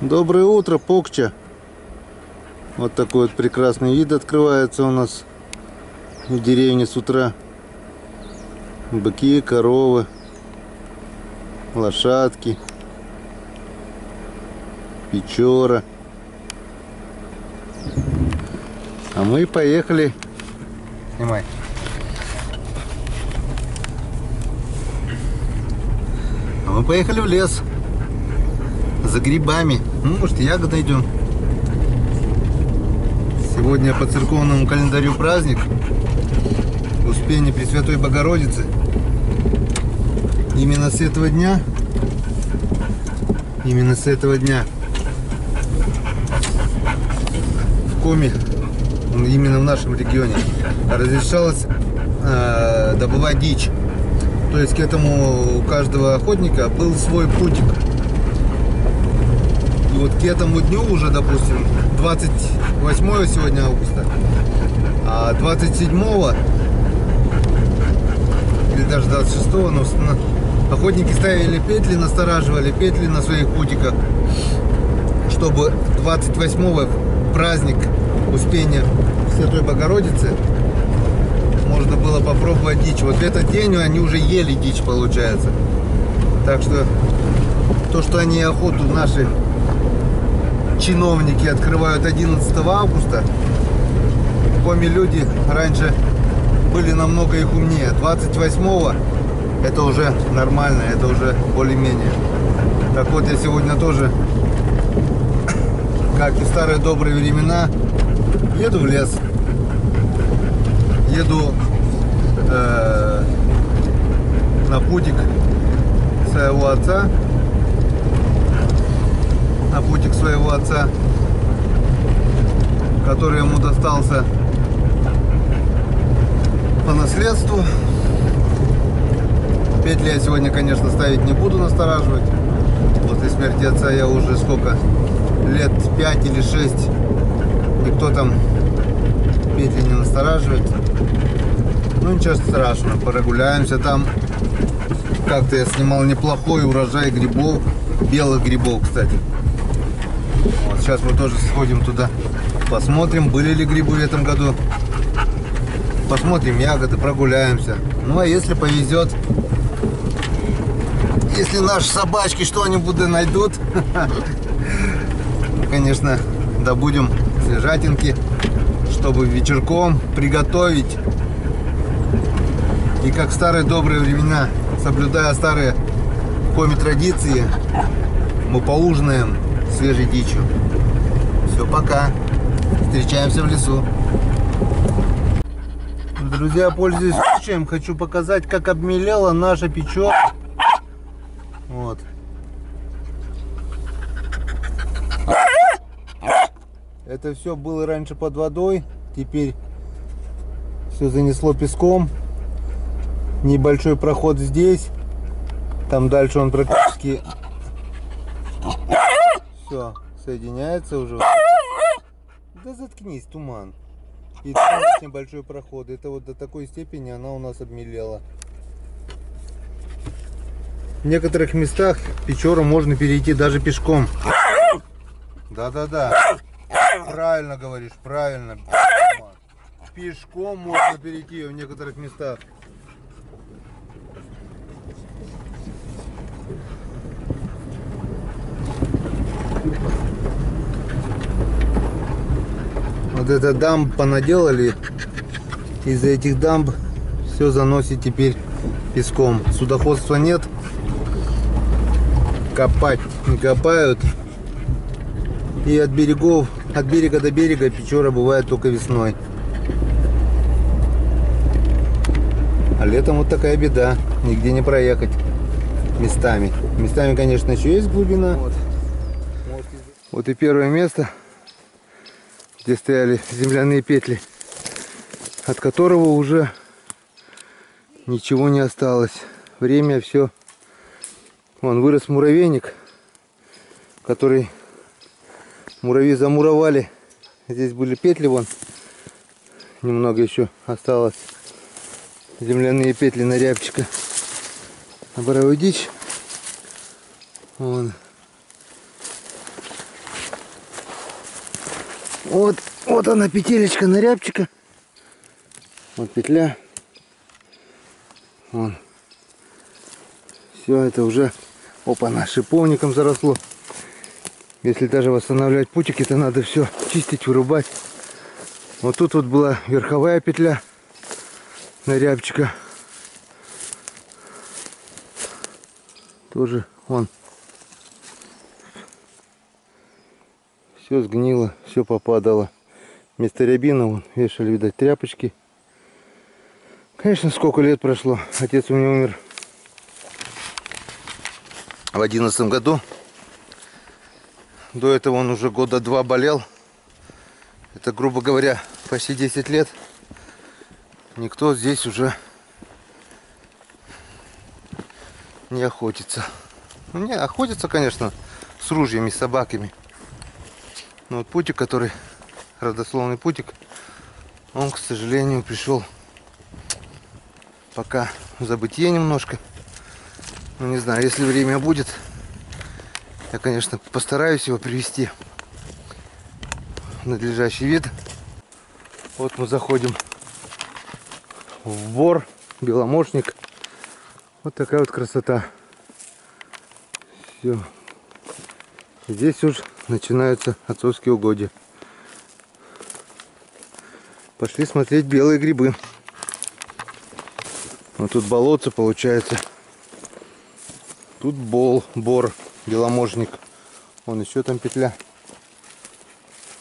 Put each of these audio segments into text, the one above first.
Доброе утро, Покча. Вот такой вот прекрасный вид открывается у нас в деревне с утра. Быки, коровы, лошадки, печора. А мы поехали. Снимай. А мы поехали в лес за грибами. Ну, может, ягоды идем. Сегодня по церковному календарю праздник Успения Пресвятой Богородицы. Именно с этого дня в Коми, именно в нашем регионе, разрешалось добывать дичь. То есть к этому у каждого охотника был свой путик. И вот к этому дню уже, допустим, 28 сегодня августа, а 27-го или даже 26-го, но охотники ставили петли, настораживали петли на своих путиках, чтобы 28-го, праздник Успения Святой Богородицы, можно было попробовать дичь. Вот в этот день они уже ели дичь, получается. Так что то, что они охоту, наши чиновники, открывают 11 августа, в Коми люди раньше были намного их умнее. 28-го это уже нормально, это уже более-менее. Так вот, я сегодня тоже, как и в старые добрые времена, еду в лес. Еду на путик своего отца. На путик своего отца, который ему достался по наследству. Петли я сегодня, конечно, ставить не буду, настораживать. После смерти отца я уже сколько? Лет 5 или 6. Никто там петли не настораживает. Ну ничего страшного, прогуляемся там. Как-то я снимал неплохой урожай грибов. Белых грибов, кстати. Вот сейчас мы тоже сходим туда, посмотрим, были ли грибы в этом году. Посмотрим ягоды, прогуляемся. Ну а если повезет, если наши собачки что-нибудь найдут, конечно, добудем свежатинки, чтобы вечерком приготовить. И как в старые добрые времена, соблюдая старые Коми традиции, мы поужинаем свежей дичью. Все, пока. Встречаемся в лесу. Друзья, пользуясь случаем, хочу показать, как обмелела наша печора. Вот. Это все было раньше под водой. Теперь все занесло песком. Небольшой проход здесь. Там дальше он практически все соединяется уже. Да заткнись, туман. И там небольшой проход. Это вот до такой степени она у нас обмелела. В некоторых местах печору можно перейти даже пешком. Да-да-да. Правильно говоришь, правильно. Пешком можно перейти ее в некоторых местах. Вот это дамб понаделали. Из-за этих дамб все заносит теперь песком. Судоходства нет. Копать не копают. И от берега до берега печора бывает только весной. А летом вот такая беда. Нигде не проехать. Местами. Местами, конечно, еще есть глубина. Вот и первое место, где стояли земляные петли, от которого уже ничего не осталось. Время все. Вон вырос муравейник, который муравьи замуровали. Здесь были петли, вон немного еще осталось. Земляные петли на рябчика, на боровую дичь. Вон. Вот она, петелечка на рябчика. Вот петля. Вон. Все это уже, опа-на, шиповником заросло. Если даже восстанавливать путики, то надо все чистить, вырубать. Вот тут вот была верховая петля на рябчика. Тоже вон. Все сгнило, все попадало. Вместо рябины вон вешали, видать, тряпочки. Конечно, сколько лет прошло. Отец у меня умер в 2011 году. До этого он уже года 2 болел. Это, грубо говоря, почти 10 лет. Никто здесь уже не охотится. Ну, не, охотится, конечно, с ружьями, с собаками. Но вот путик, который, родословный путик, он, к сожалению, пришел пока в забытье немножко. Ну, не знаю, если время будет, я, конечно, постараюсь его привести в надлежащий вид. Вот мы заходим в бор, беломошник. Вот такая вот красота. Все. Здесь уж начинаются отцовские угодья. Пошли смотреть белые грибы. Вот тут болотце получается. Тут бор, беломожник. Вон еще там петля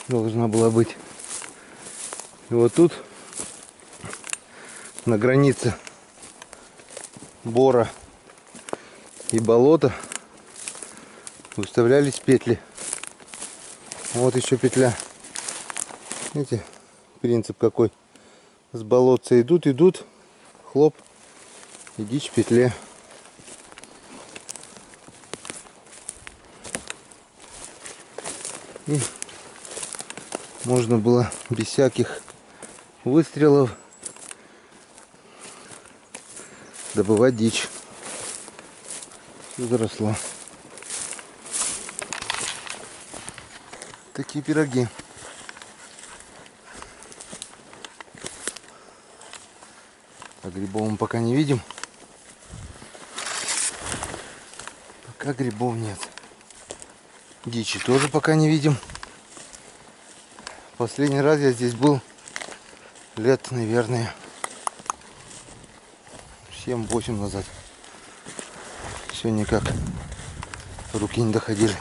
должна была быть. И вот тут на границе бора и болота выставлялись петли. Вот еще петля. Видите, принцип какой. С болотца идут, хлоп, и дичь в петле. И можно было без всяких выстрелов добывать дичь. Все заросло. Такие пироги. А грибов мы пока не видим. Пока грибов нет. Дичи тоже пока не видим. Последний раз я здесь был лет, наверное, 7-8 назад. Все никак руки не доходили.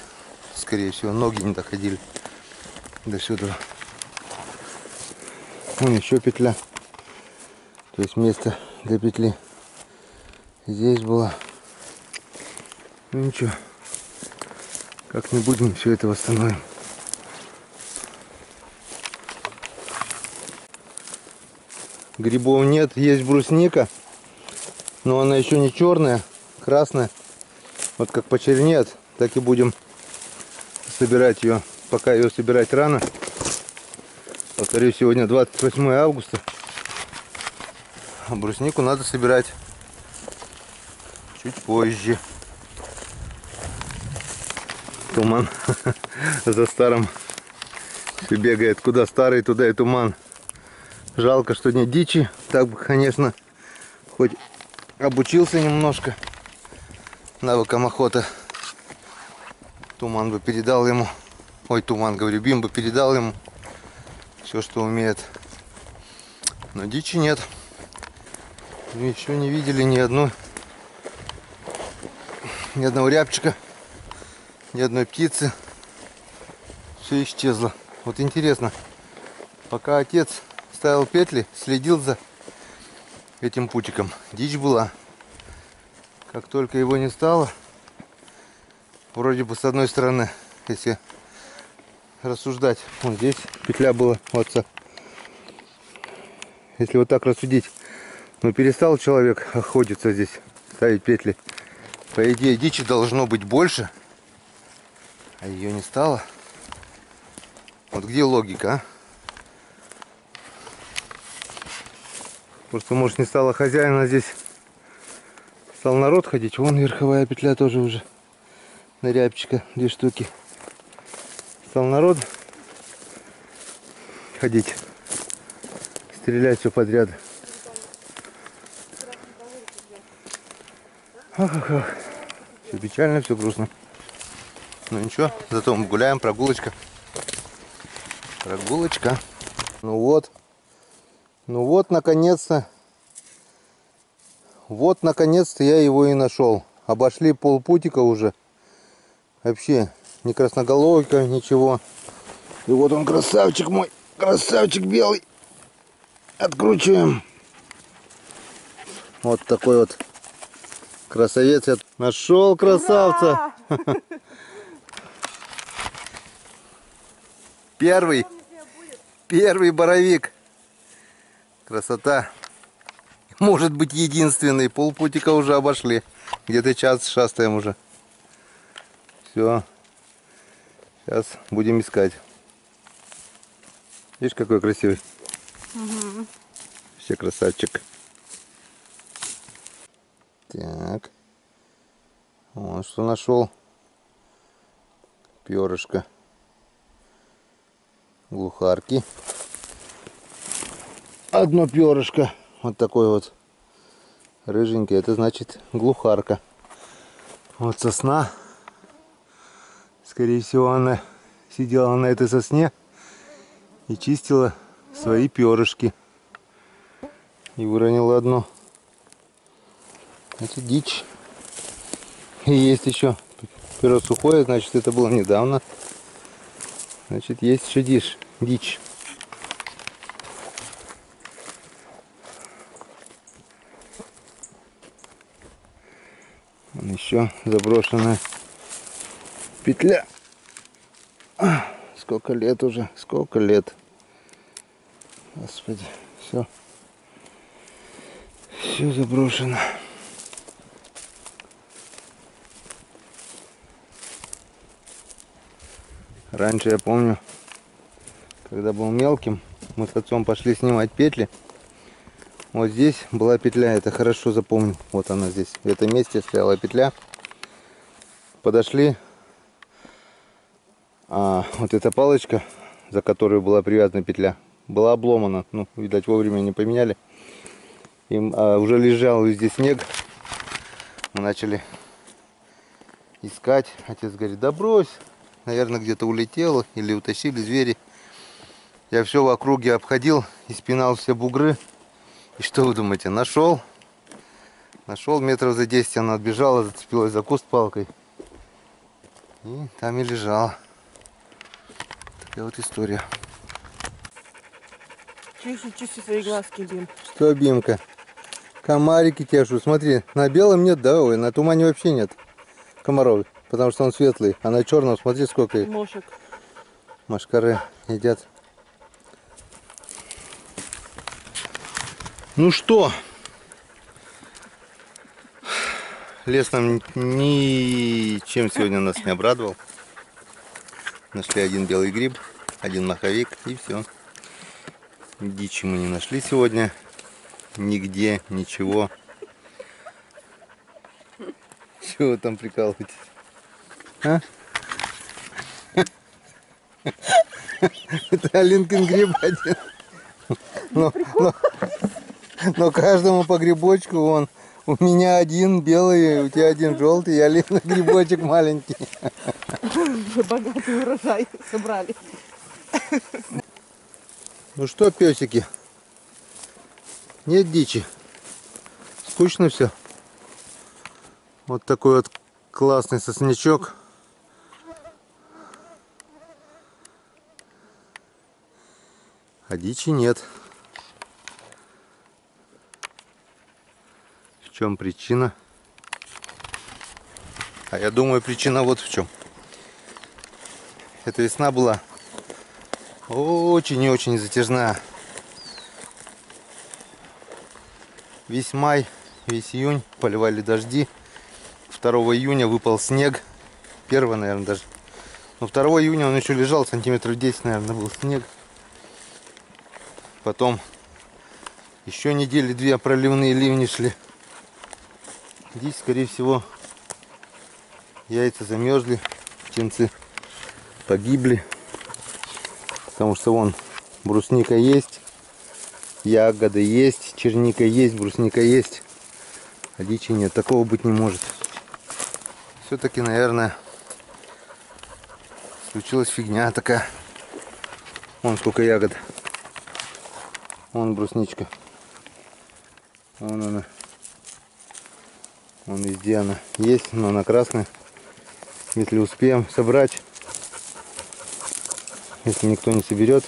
Скорее всего, ноги не доходили до сюда. Вон еще петля. То есть место для петли здесь было. Ну ничего. Как-нибудь мы все это восстановим. Грибов нет, есть брусника, но она еще не черная, красная. Вот как почернеет, так и будем собирать ее. Пока ее собирать рано. Повторюсь, сегодня 28 августа. А бруснику надо собирать чуть позже. Туман за старым все бегает. Куда старый, туда и туман. Жалко, что нет дичи. Так бы, конечно, хоть обучился немножко навыкам охоты. Туман бы передал ему. Ой, туман, говорю, Бим бы передал ему все, что умеет. Но дичи нет. Мы еще не видели ни одного рябчика, ни одной птицы. Все исчезло. Вот интересно, пока отец ставил петли, следил за этим путиком, дичь была. Как только его не стало, вроде бы с одной стороны, если рассуждать, вот здесь петля была у отца. Если вот так рассудить, но перестал человек охотиться здесь, ставить петли. По идее, дичи должно быть больше, а ее не стало. Вот где логика, а? Просто, может, не стало хозяина здесь, стал народ ходить. Вон верховая петля тоже уже на рябчика, 2 штуки. Стал народ ходить, стрелять все подряд. Ах. Все печально, все грустно. Ну ничего, зато мы гуляем, прогулочка. Прогулочка. Ну вот, наконец-то. Вот, наконец-то я его и нашел. Обошли полпутика уже. Вообще, ни красноголовика, ничего. И вот он, красавчик мой. Красавчик белый. Откручиваем. Вот такой вот красавец. Я нашел красавца. Первый боровик. Красота. Может быть, единственный. Полпутика уже обошли. Где-то час шастаем уже. Все. Сейчас будем искать. Видишь, какой красивый. Угу. Все красавчик. Так. Вот что нашел. Перышко. Глухарки. Одно перышко. Вот такой вот рыженький. Это значит глухарка. Вот сосна. Скорее всего, она сидела на этой сосне и чистила свои перышки. И выронила одно. Это дичь. И есть еще перо сухое, значит, это было недавно. Значит, есть еще дичь. Вон еще заброшенная петля. Сколько лет уже, сколько лет. Господи, все заброшено. Раньше я помню, когда был мелким, мы с отцом пошли снимать петли. Вот здесь была петля, это хорошо запомнил. Вот она здесь, в этом месте стояла петля. Подошли, а вот эта палочка, за которую была привязана петля, была обломана. Ну, видать, вовремя не поменяли. И уже лежал везде снег. Мы начали искать. Отец говорит, да брось. Наверное, где-то улетело или утащили звери. Я все в округе обходил и спинал все бугры. И что вы думаете, нашел метров за 10, она отбежала, зацепилась за куст палкой. И там и лежала. Такая вот история. Чище свои глазки, Бим. Что, Бимка? Комарики тешут. Смотри, на белом нет, да? Ой, на тумане вообще нет комаров. Потому что он светлый. А на черном, смотри, сколько их. Мошек. Машкары едят. Ну что? Лес нам ничем сегодня нас не обрадовал. Нашли один белый гриб, один маховик и все. Дичи мы не нашли сегодня. Нигде, ничего. Чего вы там прикалываетесь? А? Это Алинкин гриб один. Но каждому по грибочку вон. У меня один белый, у тебя один желтый, и Алина грибочек маленький. Богатый урожай собрали. Ну что, песики? Нет дичи. Скучно все. Вот такой вот классный соснячок. А дичи нет. В чем причина? А я думаю, причина вот в чем. Эта весна была очень и очень затяжная. Весь май, весь июнь поливали дожди. 2 июня выпал снег. 1, наверное, даже. Но 2 июня он еще лежал, сантиметров 10, наверное, был снег. Потом еще недели 2 проливные ливни шли. Здесь, скорее всего, яйца замерзли, птенцы погибли. Потому что вон Брусника есть, ягоды есть, черника есть, брусника есть. А дичи нет, такого быть не может. Все-таки, наверное, случилась фигня такая. Вон сколько ягод. Вон брусничка. Вон она. Вон везде она есть, но она красная. Если успеем собрать, если никто не соберет,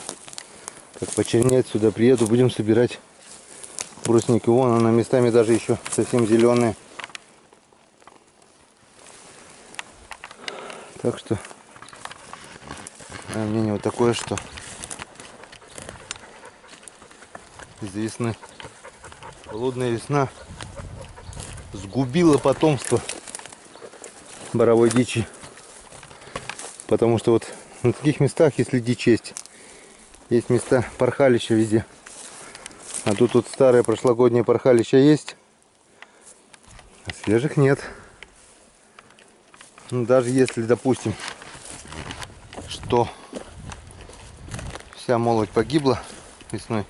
как почернеет, сюда приеду, будем собирать брусники. Вон она местами даже еще совсем зеленая. Так что мнение вот такое, что из-за весны, холодная весна сгубила потомство боровой дичи. Потому что вот на таких местах, если дичь есть места порхалища везде. А тут вот старое прошлогоднее порхалище есть, а свежих нет. Ну, даже если, допустим, что вся молодь погибла весной,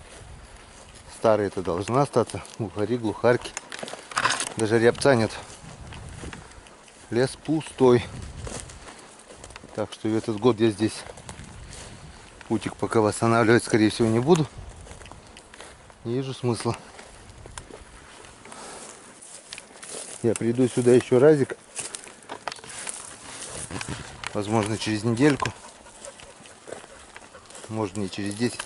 старые-то должна остаться. Глухари, глухарки. Даже рябца нет. Лес пустой. Так что в этот год я здесь путик пока восстанавливать, скорее всего, не буду. Не вижу смысла. Я приду сюда еще разик. Возможно, через недельку. Может, не через 10.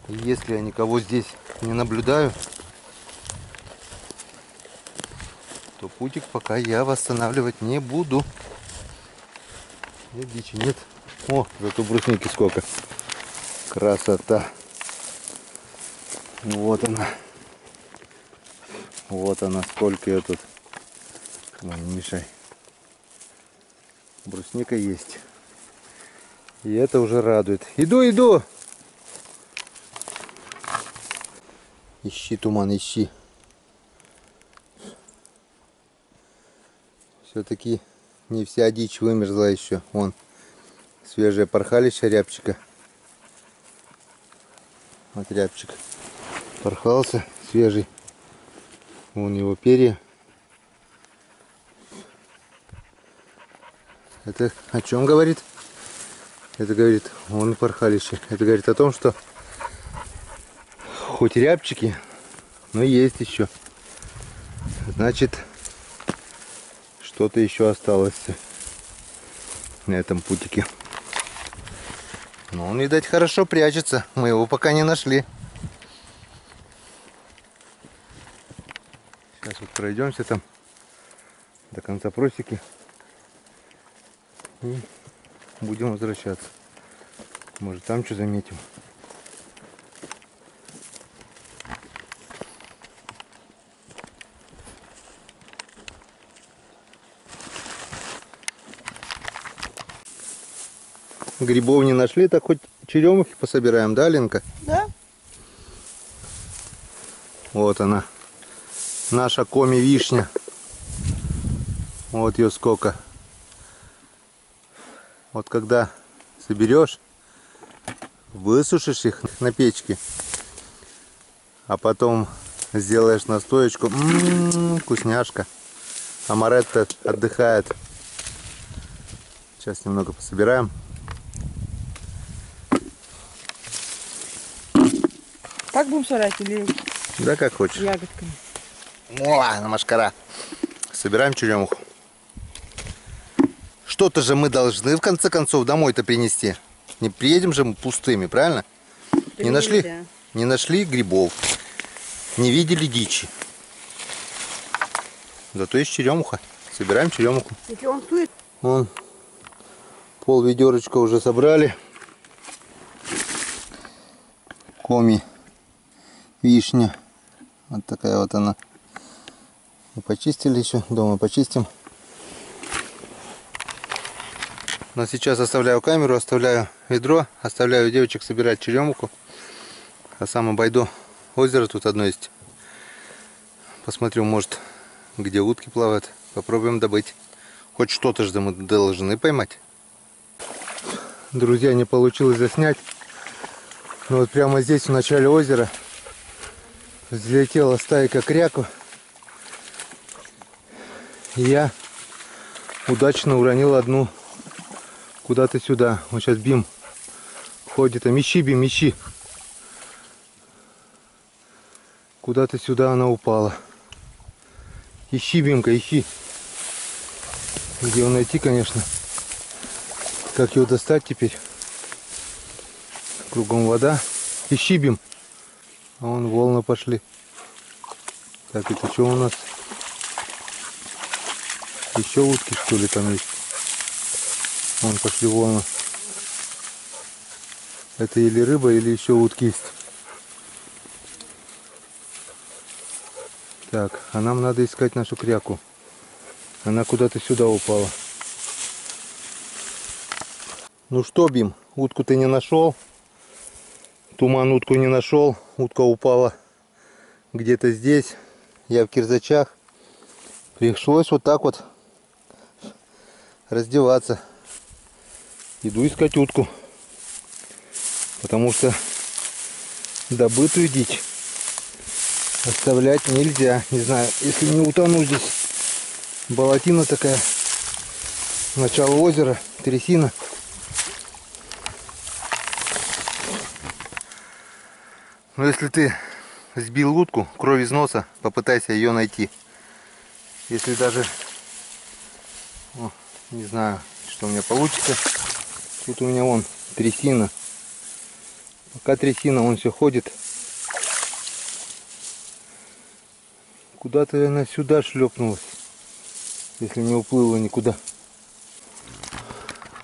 И если я никого здесь не наблюдаю, то путик пока я восстанавливать не буду. Нет дичи, нет. О, зато брусники сколько. Красота. Вот она. Вот она, сколько ее тут. Ой, не мешай. Брусника есть. И это уже радует. Иду! Ищи, туман, ищи. Все-таки не вся дичь вымерзла еще. Вон свежее порхалище рябчика. Вот рябчик порхался, свежий. Вон его перья. Это о чем говорит? Это говорит, вон порхалище. Это говорит о том, что хоть рябчики, но есть еще. Значит, что-то еще осталось на этом путике. Но он, видать, хорошо прячется. Мы его пока не нашли. Сейчас вот пройдемся там до конца просеки. И будем возвращаться. Может, там что заметим. Грибов не нашли, так хоть черемухи пособираем, да, Ленка? Да. Вот она. Наша коми-вишня. Вот ее сколько. Вот когда соберешь, высушишь их на печке, а потом сделаешь настоечку. Вкусняшка. Амаретто отдыхает. Сейчас немного пособираем. Как будем собирать или Да как хочешь. ягодками? О, на машкара. Собираем черемуху. Что-то же мы должны в конце концов домой-то принести. Не приедем же мы пустыми, правильно? Не нашли? Да. Не нашли грибов. Не видели дичи. Зато есть черемуха. Собираем черемуху. Если он тует, Вон, пол ведерочка уже собрали. Коми, вишня. Вот такая вот она. И почистили еще. Дома почистим. Но сейчас оставляю камеру, оставляю ведро, оставляю девочек собирать черемуху. А сам обойду озеро, тут одно есть. Посмотрю, может, где утки плавают. Попробуем добыть. Хоть что-то же мы должны поймать. Друзья, не получилось заснять. Ну вот прямо здесь, в начале озера, взлетела стайка кряку. И я удачно уронил одну куда-то сюда. Вот сейчас Бим ходит. А мечи, Бим, мечи. Куда-то сюда она упала. Ищи, Бимка, ищи. Где его найти, конечно. Как его достать теперь? Кругом вода. Ищи, Бим. А вон волны пошли. Так, это что у нас? Еще утки, что ли, там есть? Вон пошли волны. Это или рыба, или еще утки есть. Так, а нам надо искать нашу кряку. Она куда-то сюда упала. Ну что, Бим, утку ты не нашел? Туман утку не нашел. Утка упала где-то здесь. Я в кирзачах. Пришлось вот так вот раздеваться. Иду искать утку. Потому что добытую дичь оставлять нельзя. Не знаю, если не утону здесь. Болотина такая. Начало озера. Трясина. Но если ты сбил утку, кровь из носа, попытайся ее найти. Если даже, не знаю, что у меня получится. Тут у меня вон трясина. Пока трясина, он все ходит. Куда-то она сюда шлепнулась, если не уплыла никуда.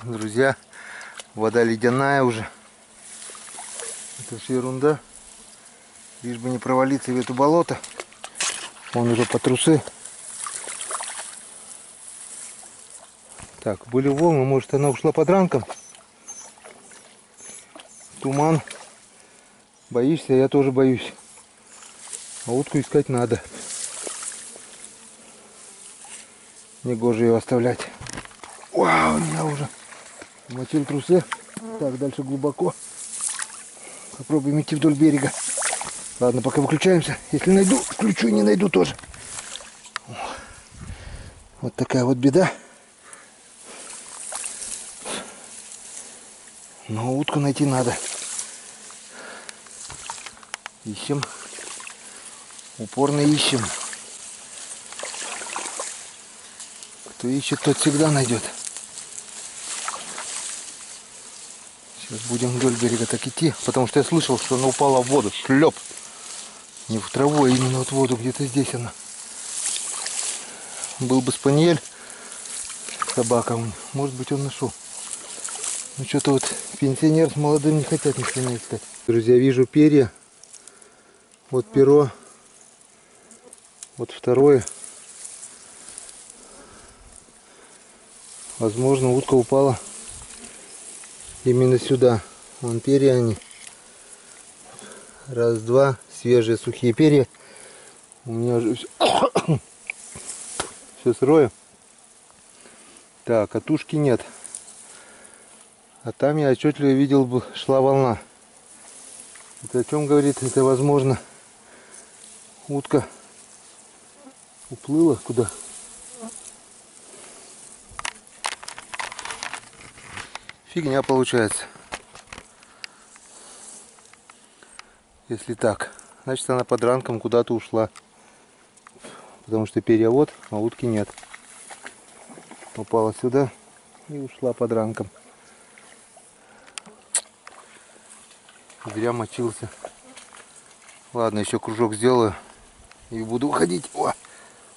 Друзья, вода ледяная уже. Это все ерунда. Лишь бы не провалиться в это болото. Вон уже по трусы. Так, были волны, может она ушла под ранком. Туман. Боишься, я тоже боюсь. А утку искать надо. Негоже ее оставлять. Вау, я уже мочил трусы. Так, дальше глубоко. Попробуем идти вдоль берега. Ладно, пока выключаемся. Если найду, включу, не найду тоже. Вот такая вот беда. Но утку найти надо. Ищем. Упорно ищем. Кто ищет, тот всегда найдет. Сейчас будем вдоль берега так идти, потому что я слышал, что она упала в воду. Шлеп. Не в траву, а именно вот в воду. Где-то здесь она. Был бы спаниель, собака, может быть, он нашел. Ну что-то вот пенсионер с молодым не хотят ничего не искать. Друзья, вижу перья. Вот перо. Вот второе. Возможно, утка упала именно сюда. Вон перья они. Раз, два. Свежие сухие перья. У меня уже все сырое. Так, а тушки нет. А там я отчетливо видел, шла волна. Это о чем говорит? Это, возможно, утка уплыла куда? Фигня получается. Если так, значит она под ранком куда-то ушла. Потому что перья вот, а утки нет. Попала сюда и ушла под ранком. Зря мочился. Ладно, еще кружок сделаю и буду уходить. О,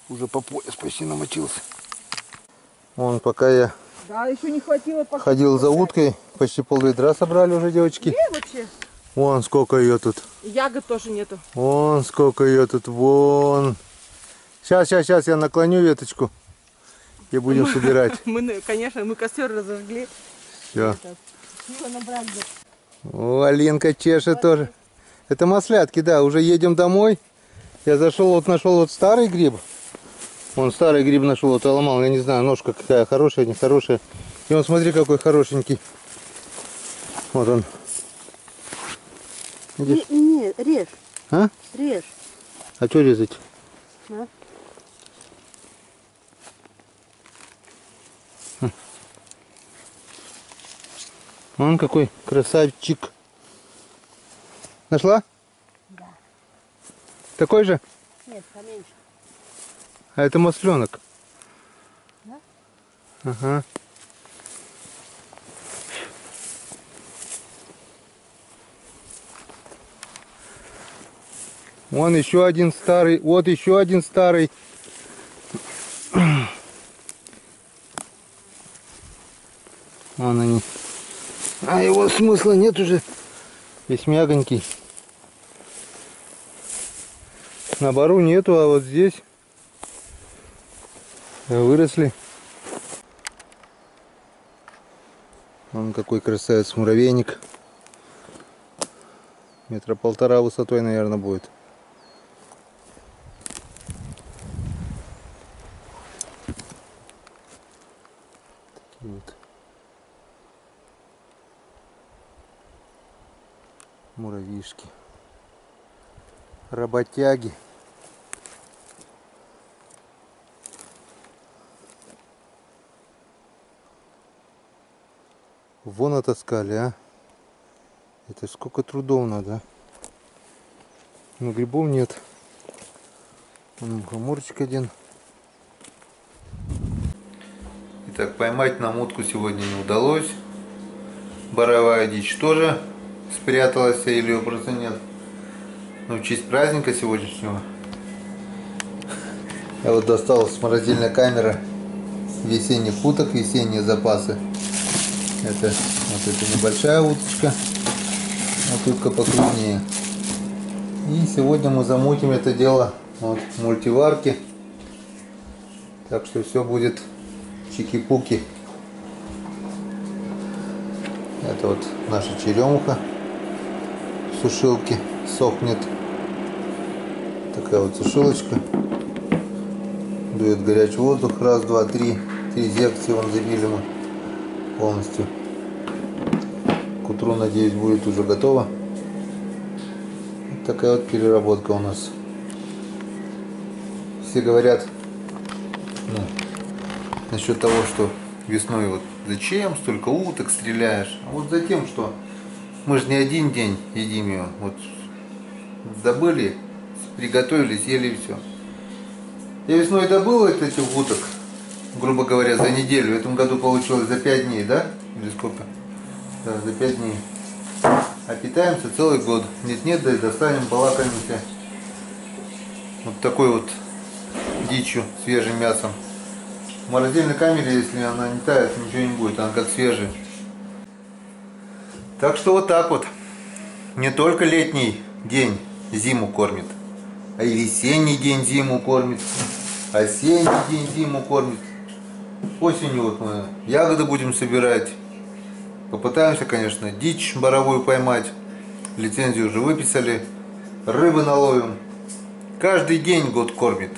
уже по пояс почти намочился. Вон, пока я еще не хватило, ходил за уткой, почти пол-ведра собрали уже, девочки. Вообще. Вон сколько ее тут. Ягод тоже нету. Вон сколько ее тут. Вон. Сейчас я наклоню веточку и будем собирать. Конечно, мы костер разожгли. Все. О, Алинка чешет тоже. Это маслятки, да. Уже едем домой. Я зашел, вот нашел вот старый гриб. Вон старый гриб нашел, вот ломал. Я не знаю, ножка какая хорошая, нехорошая. И он, смотри, какой хорошенький. Вот он. Иди. Не, режь, А? режь. А что резать? На. Он какой красавчик. Нашла? Да. Такой же? Нет, поменьше. А это масленок. Да? Ага. Вон еще один старый. Вот еще один старый. Вон они. А его смысла нет уже. Весь мягонький. На бару нету, а вот здесь выросли. Вон какой красавец муравейник. Метра полтора высотой, наверное, будет. Такие вот муравьишки. Работяги. Вон отаскали, а. Это сколько трудов надо. Но грибов нет. Вон мухоморчик один. Итак, поймать нам утку сегодня не удалось. Боровая дичь тоже спряталась, или ее просто нет. Но в честь праздника сегодняшнего я вот достал с морозильной камеры весенних уток, весенние запасы. Это вот эта небольшая уточка, вот утка покрупнее. И сегодня мы замутим это дело вот в мультиварке. Так что все будет чики-пуки. Это вот наша черемуха в сушилке сохнет. Такая вот сушилочка. Дует горячий воздух. Раз, два, три. 3 секции вон забили мы полностью. К утру, надеюсь, будет уже готово. Вот такая вот переработка у нас. Все говорят, ну, насчет того, что весной вот зачем столько уток стреляешь? А вот за тем, что мы же не один день едим ее. Вот добыли, приготовили, съели и все. Я весной добыл вот этих уток, грубо говоря, за неделю. В этом году получилось за 5 дней, да? Или сколько? Да, за 5 дней. А питаемся целый год. Нет-нет, да и достанем, балакаемся. Вот такой вот дичью, свежим мясом. В морозильной камере, если она не тает, ничего не будет, она как свежая. Так что вот так вот. Не только летний день зиму кормит, а и весенний день зиму кормит, осенний день зиму кормит. Осенью вот мы ягоды будем собирать. Попытаемся, конечно, дичь боровую поймать. Лицензию уже выписали. Рыбы наловим. Каждый день год кормит.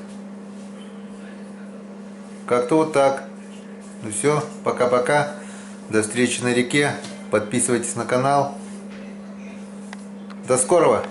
Как-то вот так. Ну все, пока-пока. До встречи на реке. Подписывайтесь на канал. До скорого!